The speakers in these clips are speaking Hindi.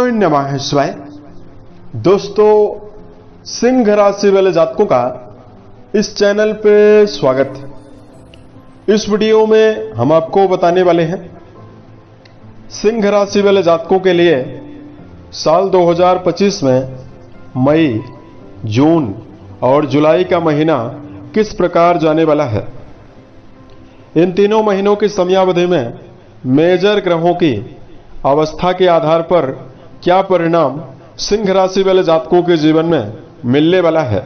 ओम नमः शिवाय। दोस्तों, सिंह राशि वाले जातकों का इस चैनल पे स्वागत है। इस वीडियो में हम आपको बताने वाले हैं सिंह राशि वाले जातकों के लिए साल 2025 में मई, जून और जुलाई का महीना किस प्रकार जाने वाला है। इन तीनों महीनों की समयावधि में मेजर ग्रहों की अवस्था के आधार पर क्या परिणाम सिंह राशि वाले जातकों के जीवन में मिलने वाला है।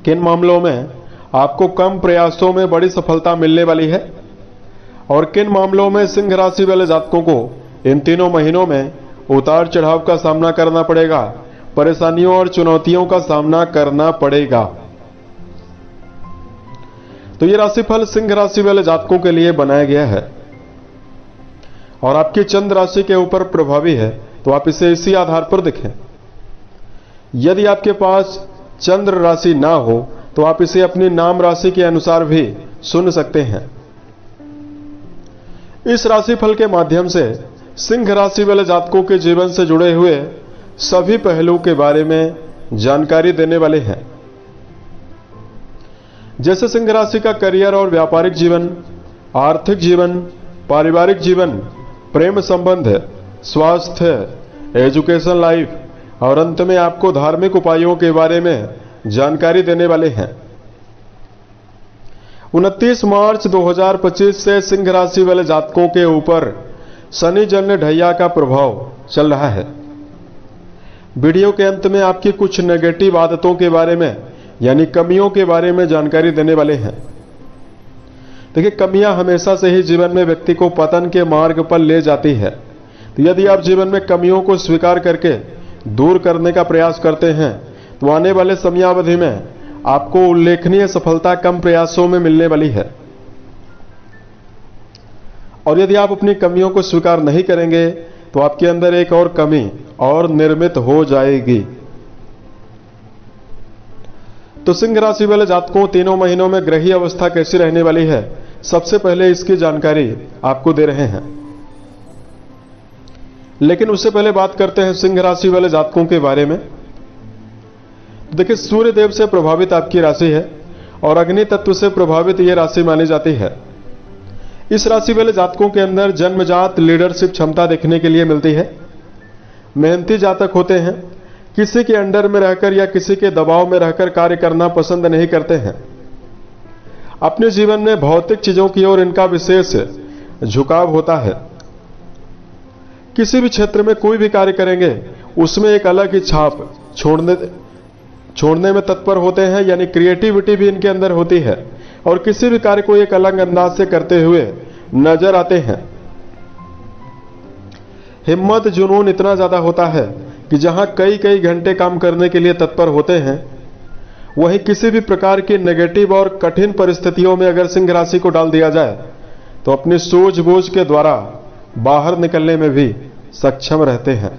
किन मामलों में आपको कम प्रयासों में बड़ी सफलता मिलने वाली है और किन मामलों में सिंह राशि वाले जातकों को इन तीनों महीनों में उतार चढ़ाव का सामना करना पड़ेगा, परेशानियों और चुनौतियों का सामना करना पड़ेगा। तो ये राशिफल सिंह राशि वाले जातकों के लिए बनाया गया है और आपकी चंद्र राशि के ऊपर प्रभावी है, तो आप इसे इसी आधार पर देखें। यदि आपके पास चंद्र राशि ना हो तो आप इसे अपनी नाम राशि के अनुसार भी सुन सकते हैं। इस राशिफल के माध्यम से सिंह राशि वाले जातकों के जीवन से जुड़े हुए सभी पहलुओं के बारे में जानकारी देने वाले हैं, जैसे सिंह राशि का करियर और व्यापारिक जीवन, आर्थिक जीवन, पारिवारिक जीवन, प्रेम संबंध, स्वास्थ्य, एजुकेशन लाइफ और अंत में आपको धार्मिक उपायों के बारे में जानकारी देने वाले हैं। 29 मार्च 2025 से सिंह राशि वाले जातकों के ऊपर शनि जन्य ढैया का प्रभाव चल रहा है। वीडियो के अंत में आपकी कुछ नेगेटिव आदतों के बारे में यानी कमियों के बारे में जानकारी देने वाले हैं। देखिए, कमियां हमेशा से ही जीवन में व्यक्ति को पतन के मार्ग पर ले जाती है। तो यदि आप जीवन में कमियों को स्वीकार करके दूर करने का प्रयास करते हैं तो आने वाले समयावधि में आपको उल्लेखनीय सफलता कम प्रयासों में मिलने वाली है। और यदि आप अपनी कमियों को स्वीकार नहीं करेंगे तो आपके अंदर एक और कमी और निर्मित हो जाएगी। तो सिंह राशि वाले जातकों तीनों महीनों में ग्रही अवस्था कैसी रहने वाली है, सबसे पहले इसकी जानकारी आपको दे रहे हैं। लेकिन उससे पहले बात करते हैं सिंह राशि वाले जातकों के बारे में। देखिए, सूर्य देव से प्रभावित आपकी राशि है और अग्नि तत्व से प्रभावित यह राशि मानी जाती है। इस राशि वाले जातकों के अंदर जन्मजात लीडरशिप क्षमता देखने के लिए मिलती है। मेहनती जातक होते हैं, किसी के अंडर में रहकर या किसी के दबाव में रहकर कार्य करना पसंद नहीं करते हैं। अपने जीवन में भौतिक चीजों की ओर इनका विशेष झुकाव होता है। किसी भी क्षेत्र में कोई भी कार्य करेंगे उसमें एक अलग ही छाप छोड़ने में तत्पर होते हैं, यानी क्रिएटिविटी भी इनके अंदर होती है और किसी भी कार्य को एक अलग अंदाज से करते हुए नजर आते हैं। हिम्मत जुनून इतना ज्यादा होता है कि जहां कई कई घंटे काम करने के लिए तत्पर होते हैं, वहीं किसी भी प्रकार की नेगेटिव और कठिन परिस्थितियों में अगर सिंह राशि को डाल दिया जाए तो अपनी सूझबूझ के द्वारा बाहर निकलने में भी सक्षम रहते हैं।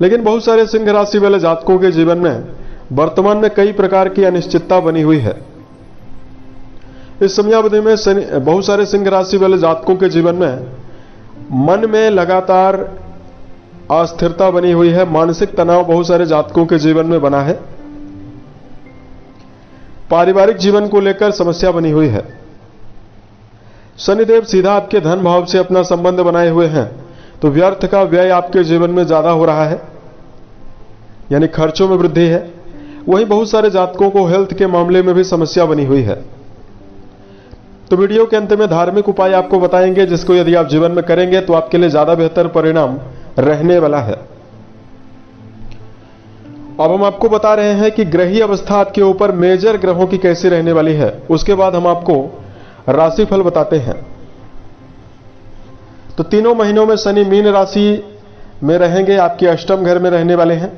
लेकिन बहुत सारे सिंह राशि वाले जातकों के जीवन में वर्तमान में कई प्रकार की अनिश्चितता बनी हुई है। इस समयावधि में बहुत सारे सिंह राशि वाले जातकों के जीवन में मन में लगातार अस्थिरता बनी हुई है। मानसिक तनाव बहुत सारे जातकों के जीवन में बना है। पारिवारिक जीवन को लेकर समस्या बनी हुई है। शनिदेव सीधा आपके धन भाव से अपना संबंध बनाए हुए हैं, तो व्यर्थ का व्यय आपके जीवन में ज्यादा हो रहा है, यानी खर्चों में वृद्धि है। वहीं बहुत सारे जातकों को हेल्थ के मामले में भी समस्या बनी हुई है। तो वीडियो के अंत में धार्मिक उपाय आपको बताएंगे, जिसको यदि आप जीवन में करेंगे तो आपके लिए ज्यादा बेहतर परिणाम रहने वाला है। अब हम आपको बता रहे हैं कि ग्रही अवस्था आपके ऊपर मेजर ग्रहों की कैसी रहने वाली है। उसके बाद हम आपको राशिफल बताते हैं। तो तीनों महीनों में शनि मीन राशि में रहेंगे, आपके अष्टम घर में रहने वाले हैं।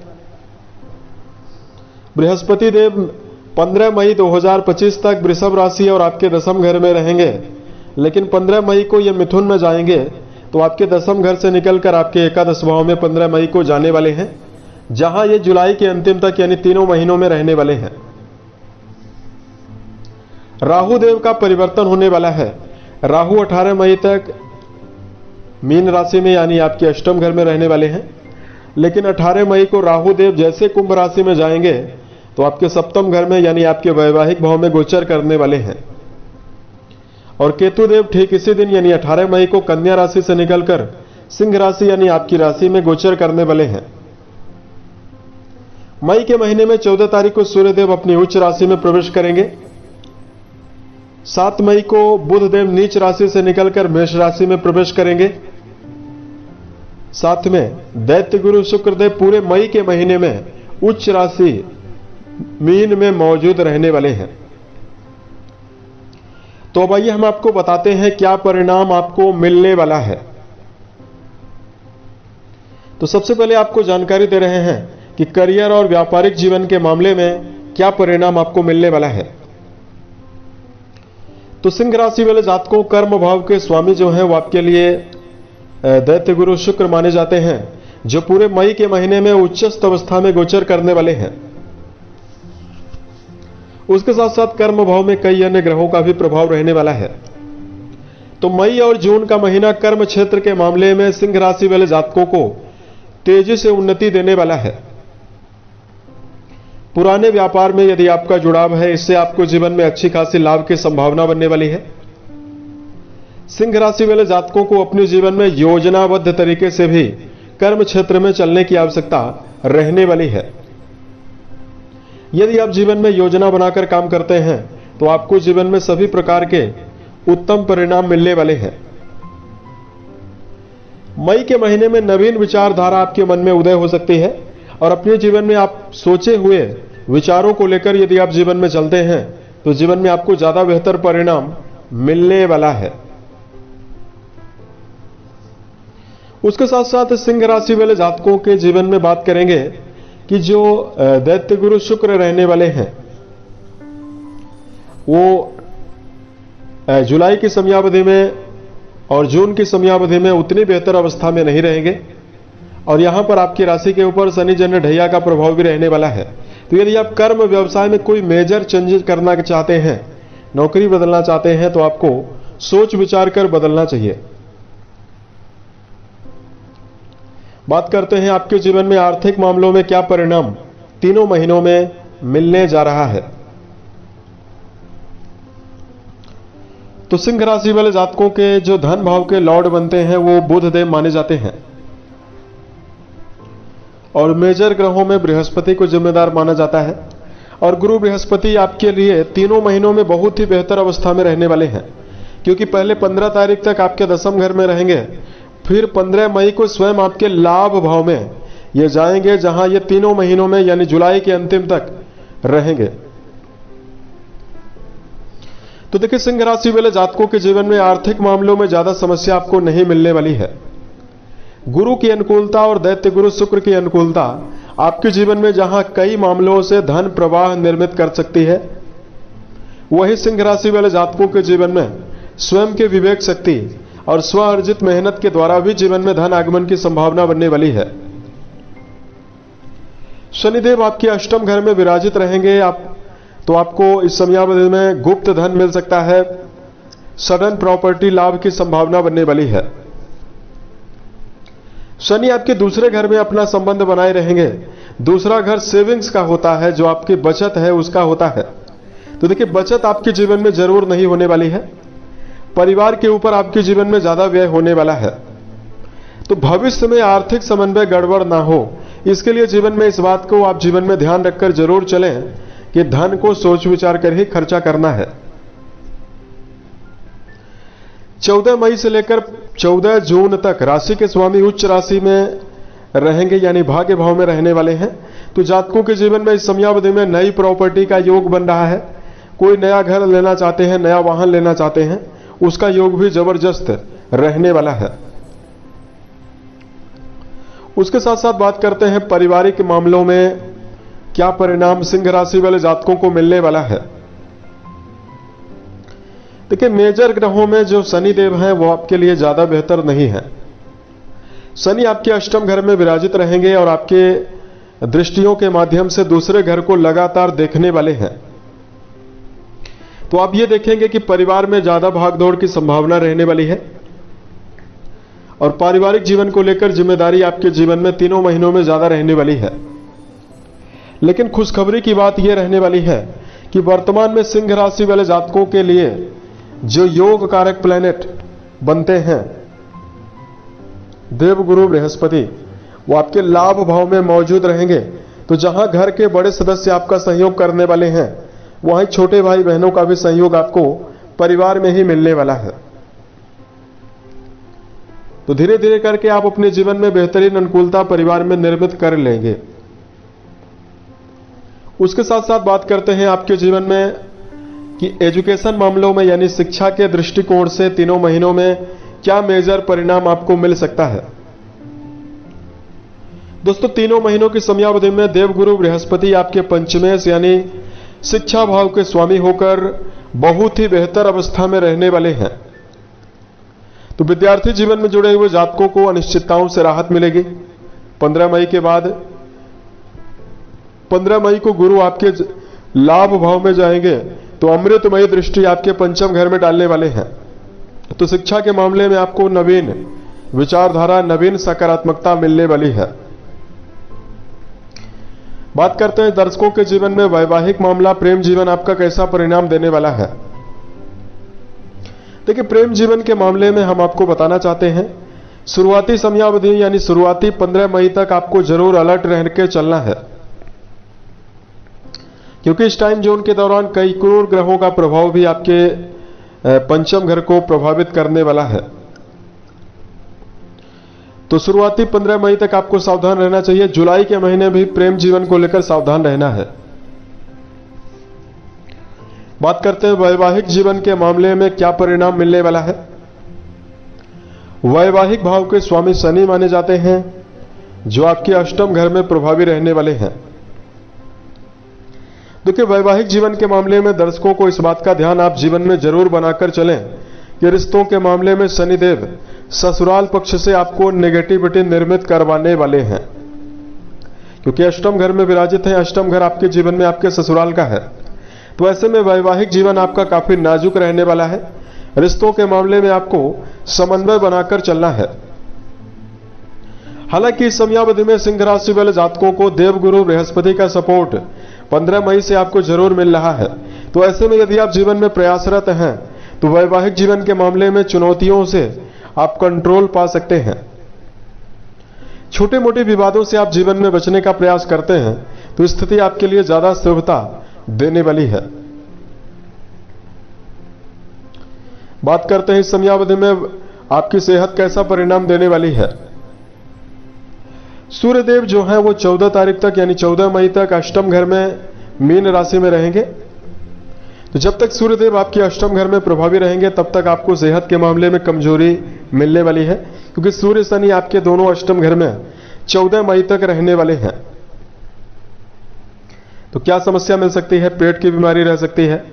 बृहस्पति देव 15 मई 2025 तक वृषभ राशि और आपके दसम घर में रहेंगे, लेकिन 15 मई को ये मिथुन में जाएंगे, तो आपके दसम घर से निकलकर आपके एकादश भाव में 15 मई को जाने वाले हैं, जहां ये जुलाई के अंतिम तक यानी तीनों महीनों में रहने वाले हैं। राहु देव का परिवर्तन होने वाला है। राहु 18 मई तक मीन राशि में यानी आपके अष्टम घर में रहने वाले हैं। लेकिन 18 मई को राहु देव जैसे कुंभ राशि में जाएंगे तो आपके सप्तम घर में यानी आपके वैवाहिक भाव में गोचर करने वाले हैं। और केतु देव ठीक इसी दिन यानी 18 मई को कन्या राशि से निकलकर सिंह राशि यानी आपकी राशि में गोचर करने वाले हैं। मई के महीने में 14 तारीख को सूर्यदेव अपनी उच्च राशि में प्रवेश करेंगे। 7 मई को बुध देव नीच राशि से निकलकर मेष राशि में प्रवेश करेंगे। साथ में दैत्य गुरु शुक्रदेव पूरे मई के महीने में उच्च राशि मीन में मौजूद रहने वाले हैं। तो अब आइए हम आपको बताते हैं क्या परिणाम आपको मिलने वाला है। तो सबसे पहले आपको जानकारी दे रहे हैं कि करियर और व्यापारिक जीवन के मामले में क्या परिणाम आपको मिलने वाला है। तो सिंह राशि वाले जातकों कर्म भाव के स्वामी जो हैं वो आपके लिए दैत्य गुरु शुक्र माने जाते हैं, जो पूरे मई के महीने में उच्चस्थ अवस्था में गोचर करने वाले हैं। उसके साथ साथ कर्म भाव में कई अन्य ग्रहों का भी प्रभाव रहने वाला है। तो मई और जून का महीना कर्म क्षेत्र के मामले में सिंह राशि वाले जातकों को तेजी से उन्नति देने वाला है। पुराने व्यापार में यदि आपका जुड़ाव है, इससे आपको जीवन में अच्छी खासी लाभ की संभावना बनने वाली है। सिंह राशि वाले जातकों को अपने जीवन में योजनाबद्ध तरीके से भी कर्म क्षेत्र में चलने की आवश्यकता रहने वाली है। यदि आप जीवन में योजना बनाकर काम करते हैं तो आपको जीवन में सभी प्रकार के उत्तम परिणाम मिलने वाले हैं। मई के महीने में नवीन विचारधारा आपके मन में उदय हो सकती है और अपने जीवन में आप सोचे हुए विचारों को लेकर यदि आप जीवन में चलते हैं तो जीवन में आपको ज्यादा बेहतर परिणाम मिलने वाला है। उसके साथ साथ सिंह राशि वाले जातकों के जीवन में बात करेंगे कि जो दैत्य गुरु शुक्र रहने वाले हैं वो जुलाई की समयावधि में और जून की समयावधि में उतनी बेहतर अवस्था में नहीं रहेंगे और यहां पर आपकी राशि के ऊपर शनि जन्य ढैया का प्रभाव भी रहने वाला है। तो यदि आप कर्म व्यवसाय में कोई मेजर चेंजेस करना चाहते हैं, नौकरी बदलना चाहते हैं, तो आपको सोच विचार कर बदलना चाहिए। बात करते हैं आपके जीवन में आर्थिक मामलों में क्या परिणाम तीनों महीनों में मिलने जा रहा है। तो सिंह राशि वाले जातकों के जो धन भाव के लॉर्ड बनते हैं वो बुध देव माने जाते हैं और मेजर ग्रहों में बृहस्पति को जिम्मेदार माना जाता है। और गुरु बृहस्पति आपके लिए तीनों महीनों में बहुत ही बेहतर अवस्था में रहने वाले हैं, क्योंकि पहले 15 तारीख तक आपके दसम घर में रहेंगे, फिर 15 मई को स्वयं आपके लाभ भाव में ये जाएंगे, जहां ये तीनों महीनों में यानी जुलाई के अंतिम तक रहेंगे। तो देखिए, सिंह राशि वाले जातकों के जीवन में आर्थिक मामलों में ज्यादा समस्या आपको नहीं मिलने वाली है। गुरु की अनुकूलता और दैत्य गुरु शुक्र की अनुकूलता आपके जीवन में जहां कई मामलों से धन प्रवाह निर्मित कर सकती है, वही सिंह राशि वाले जातकों के जीवन में स्वयं के विवेक शक्ति और स्व अर्जित मेहनत के द्वारा भी जीवन में धन आगमन की संभावना बनने वाली है। शनिदेव आपके अष्टम घर में विराजित रहेंगे तो आपको इस समयावधि में गुप्त धन मिल सकता है, सडन प्रॉपर्टी लाभ की संभावना बनने वाली है। शनि आपके दूसरे घर में अपना संबंध बनाए रहेंगे। दूसरा घर सेविंग्स का होता है, जो आपकी बचत है उसका होता है। तो देखिए, बचत आपके जीवन में जरूर नहीं होने वाली है, परिवार के ऊपर आपके जीवन में ज्यादा व्यय होने वाला है। तो भविष्य में आर्थिक समन्वय गड़बड़ ना हो, इसके लिए जीवन में इस बात को आप जीवन में ध्यान रखकर जरूर चलें कि धन को सोच विचार कर ही खर्चा करना है। 14 मई से लेकर 14 जून तक राशि के स्वामी उच्च राशि में रहेंगे, यानी भाग्य भाव में रहने वाले हैं। तो जातकों के जीवन में इस समयावधि में नई प्रॉपर्टी का योग बन रहा है। कोई नया घर लेना चाहते हैं, नया वाहन लेना चाहते हैं, उसका योग भी जबरदस्त रहने वाला है। उसके साथ साथ बात करते हैं पारिवारिक मामलों में क्या परिणाम सिंह राशि वाले जातकों को मिलने वाला है। देखिए, मेजर ग्रहों में जो शनि देव हैं वो आपके लिए ज्यादा बेहतर नहीं है। शनि आपके अष्टम घर में विराजित रहेंगे और आपके दृष्टियों के माध्यम से दूसरे घर को लगातार देखने वाले हैं। तो आप ये देखेंगे कि परिवार में ज्यादा भागदौड़ की संभावना रहने वाली है और पारिवारिक जीवन को लेकर जिम्मेदारी आपके जीवन में तीनों महीनों में ज्यादा रहने वाली है। लेकिन खुशखबरी की बात यह रहने वाली है कि वर्तमान में सिंह राशि वाले जातकों के लिए जो योग कारक प्लैनेट बनते हैं देवगुरु बृहस्पति, वो आपके लाभ भाव में मौजूद रहेंगे। तो जहां घर के बड़े सदस्य आपका सहयोग करने वाले हैं, वहीं छोटे भाई बहनों का भी सहयोग आपको परिवार में ही मिलने वाला है। तो धीरे धीरे करके आप अपने जीवन में बेहतरीन अनुकूलता परिवार में निर्मित कर लेंगे। उसके साथ साथ बात करते हैं आपके जीवन में कि एजुकेशन मामलों में यानी शिक्षा के दृष्टिकोण से तीनों महीनों में क्या मेजर परिणाम आपको मिल सकता है। दोस्तों, तीनों महीनों की समयावधि में देवगुरु बृहस्पति आपके पंचमेश यानी शिक्षा भाव के स्वामी होकर बहुत ही बेहतर अवस्था में रहने वाले हैं। तो विद्यार्थी जीवन में जुड़े हुए जातकों को अनिश्चितताओं से राहत मिलेगी। 15 मई के बाद 15 मई को गुरु आपके लाभ भाव में जाएंगे, तो अमृतमयी दृष्टि आपके पंचम घर में डालने वाले हैं। तो शिक्षा के मामले में आपको नवीन विचारधारा, नवीन सकारात्मकता मिलने वाली है। बात करते हैं दर्शकों के जीवन में वैवाहिक मामला, प्रेम जीवन आपका कैसा परिणाम देने वाला है। देखिए, प्रेम जीवन के मामले में हम आपको बताना चाहते हैं, शुरुआती समयावधि यानी शुरुआती 15 मई तक आपको जरूर अलर्ट रह के चलना है, क्योंकि इस टाइम जोन के दौरान कई क्रूर ग्रहों का प्रभाव भी आपके पंचम घर को प्रभावित करने वाला है। तो शुरुआती 15 मई तक आपको सावधान रहना चाहिए। जुलाई के महीने भी प्रेम जीवन को लेकर सावधान रहना है। बात करते हैं वैवाहिक जीवन के मामले में क्या परिणाम मिलने वाला है। वैवाहिक भाव के स्वामी शनि माने जाते हैं, जो आपके अष्टम घर में प्रभावी रहने वाले हैं। देखिए, वैवाहिक जीवन के मामले में दर्शकों को इस बात का ध्यान आप जीवन में जरूर बनाकर चलें कि रिश्तों के मामले में शनिदेव ससुराल पक्ष से आपको नेगेटिविटी निर्मित करवाने वाले हैं, क्योंकि अष्टम घर में विराजित है। अष्टम घर आपके जीवन में आपके ससुराल का है। तो ऐसे में वैवाहिक जीवन आपका काफी नाजुक रहने वाला है। रिश्तों के मामले में आपको समन्वय बनाकर चलना है। हालांकि इस समयावधि में सिंह राशि वाले जातकों को देवगुरु बृहस्पति का सपोर्ट 15 मई से आपको जरूर मिल रहा है। तो ऐसे में यदि आप जीवन में प्रयासरत हैं, तो वैवाहिक जीवन के मामले में चुनौतियों से आप कंट्रोल पा सकते हैं। छोटे मोटे विवादों से आप जीवन में बचने का प्रयास करते हैं, तो स्थिति आपके लिए ज्यादा शुभता देने वाली है। बात करते हैं इस समयावधि में आपकी सेहत कैसा परिणाम देने वाली है। सूर्यदेव जो है वो 14 तारीख तक यानी 14 मई तक अष्टम घर में मीन राशि में रहेंगे। तो जब तक सूर्यदेव आपके अष्टम घर में प्रभावी रहेंगे, तब तक आपको सेहत के मामले में कमजोरी मिलने वाली है, क्योंकि सूर्य शनि आपके दोनों अष्टम घर में 14 मई तक रहने वाले हैं। तो क्या समस्या मिल सकती है? पेट की बीमारी रह सकती है,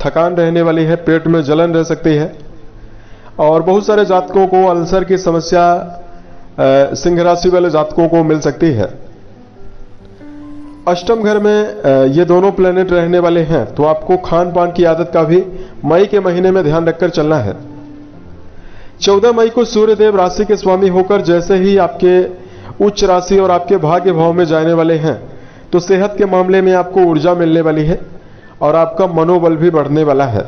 थकान रहने वाली है, पेट में जलन रह सकती है, और बहुत सारे जातकों को अल्सर की समस्या सिंह राशि वाले जातकों को मिल सकती है। अष्टम घर में ये दोनों प्लैनेट रहने वाले हैं, तो आपको खान पान की आदत का भी मई के महीने में ध्यान रखकर चलना है। 14 मई को सूर्यदेव राशि के स्वामी होकर जैसे ही आपके उच्च राशि और आपके भाग्य भाव में जाने वाले हैं, तो सेहत के मामले में आपको ऊर्जा मिलने वाली है और आपका मनोबल भी बढ़ने वाला है।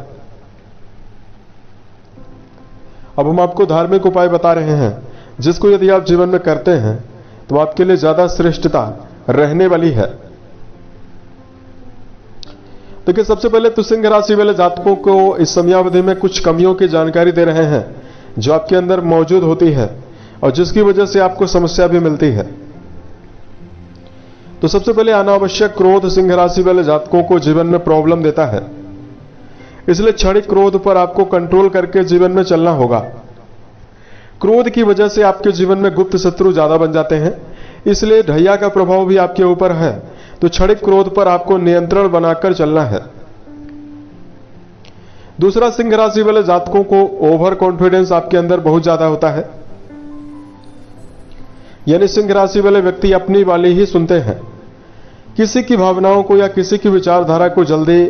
अब हम आपको धार्मिक उपाय बता रहे हैं, जिसको यदि आप जीवन में करते हैं तो आपके लिए ज्यादा श्रेष्ठता रहने वाली है। देखिए, सबसे पहले तो सिंह राशि वाले जातकों को इस समयावधि में कुछ कमियों की जानकारी दे रहे हैं, जो आपके अंदर मौजूद होती है और जिसकी वजह से आपको समस्या भी मिलती है। तो सबसे पहले अनावश्यक क्रोध सिंह राशि वाले जातकों को जीवन में प्रॉब्लम देता है, इसलिए क्षणिक क्रोध पर आपको कंट्रोल करके जीवन में चलना होगा। क्रोध की वजह से आपके जीवन में गुप्त शत्रु ज्यादा बन जाते हैं, इसलिए ढैया का प्रभाव भी आपके ऊपर है। तो क्षणिक क्रोध पर आपको नियंत्रण बनाकर चलना है। दूसरा, सिंह राशि वाले जातकों को ओवर कॉन्फिडेंस आपके अंदर बहुत ज्यादा होता है, यानी सिंह राशि वाले व्यक्ति अपनी वाली ही सुनते हैं। किसी की भावनाओं को या किसी की विचारधारा को जल्दी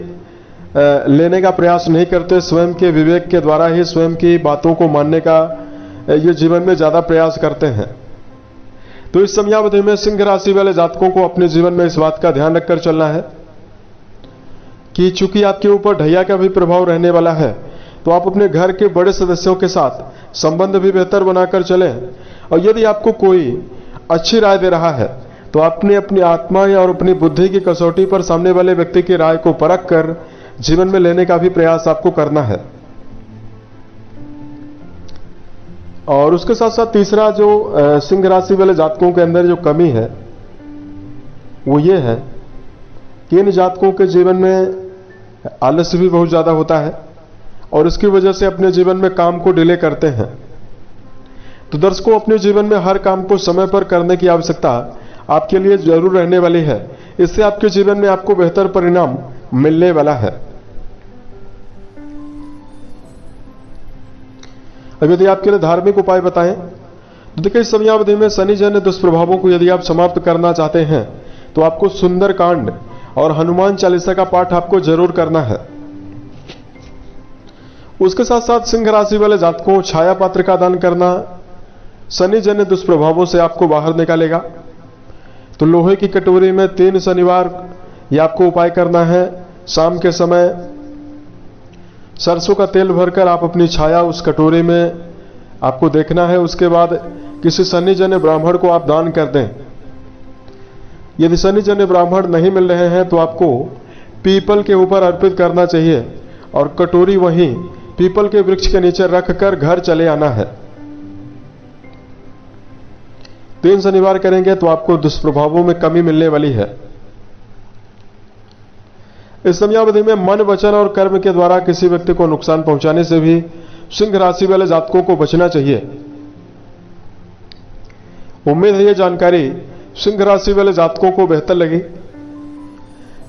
लेने का प्रयास नहीं करते। स्वयं के विवेक के द्वारा ही स्वयं की बातों को मानने का ये जीवन में ज्यादा प्रयास करते हैं। तो इस समयावधि में सिंह राशि वाले जातकों को अपने जीवन में इस बात का ध्यान रखकर चलना है कि चूंकि आपके ऊपर ढैया का भी प्रभाव रहने वाला है, तो आप अपने घर के बड़े सदस्यों के साथ संबंध भी बेहतर बनाकर चलें। और यदि आपको कोई अच्छी राय दे रहा है तो आपने अपनी आत्मा या और अपनी बुद्धि की कसौटी पर सामने वाले व्यक्ति की राय को परख कर जीवन में लेने का भी प्रयास आपको करना है। और उसके साथ साथ तीसरा जो सिंह राशि वाले जातकों के अंदर जो कमी है वो ये है कि इन जातकों के जीवन में आलस्य भी बहुत ज्यादा होता है और इसकी वजह से अपने जीवन में काम को डिले करते हैं। तो दर्शकों, अपने जीवन में हर काम को समय पर करने की आवश्यकता आपके लिए जरूर रहने वाली है। इससे आपके जीवन में आपको बेहतर परिणाम मिलने वाला है। अब यदि आपके लिए धार्मिक उपाय बताएं तो देखिए, इस समयावधि में शनि जन्य दुष्प्रभावों को यदि आप समाप्त करना चाहते हैं तो आपको सुंदर कांड और हनुमान चालीसा का पाठ आपको जरूर करना है। उसके साथ साथ सिंह राशि वाले जातकों, छाया पात्र का दान करना शनि जन्य दुष्प्रभावों से आपको बाहर निकालेगा। तो लोहे की कटोरी में 3 शनिवार यह आपको उपाय करना है। शाम के समय सरसों का तेल भरकर आप अपनी छाया उस कटोरी में आपको देखना है। उसके बाद किसी शनि जन्य ब्राह्मण को आप दान कर दें। यदि शनि जन्य ब्राह्मण नहीं मिल रहे हैं तो आपको पीपल के ऊपर अर्पित करना चाहिए और कटोरी वहीं पीपल के वृक्ष के नीचे रखकर घर चले आना है। 3 शनिवार करेंगे तो आपको दुष्प्रभावों में कमी मिलने वाली है। इस समयावधि में मन, वचन और कर्म के द्वारा किसी व्यक्ति को नुकसान पहुंचाने से भी सिंह राशि वाले जातकों को बचना चाहिए। उम्मीद है यह जानकारी सिंह राशि वाले जातकों को बेहतर लगी।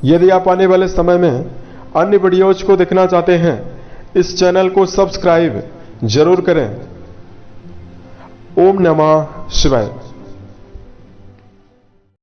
यदि आप आने वाले समय में अन्य वीडियोज को देखना चाहते हैं, इस चैनल को सब्सक्राइब जरूर करें। ओम नमः शिवाय।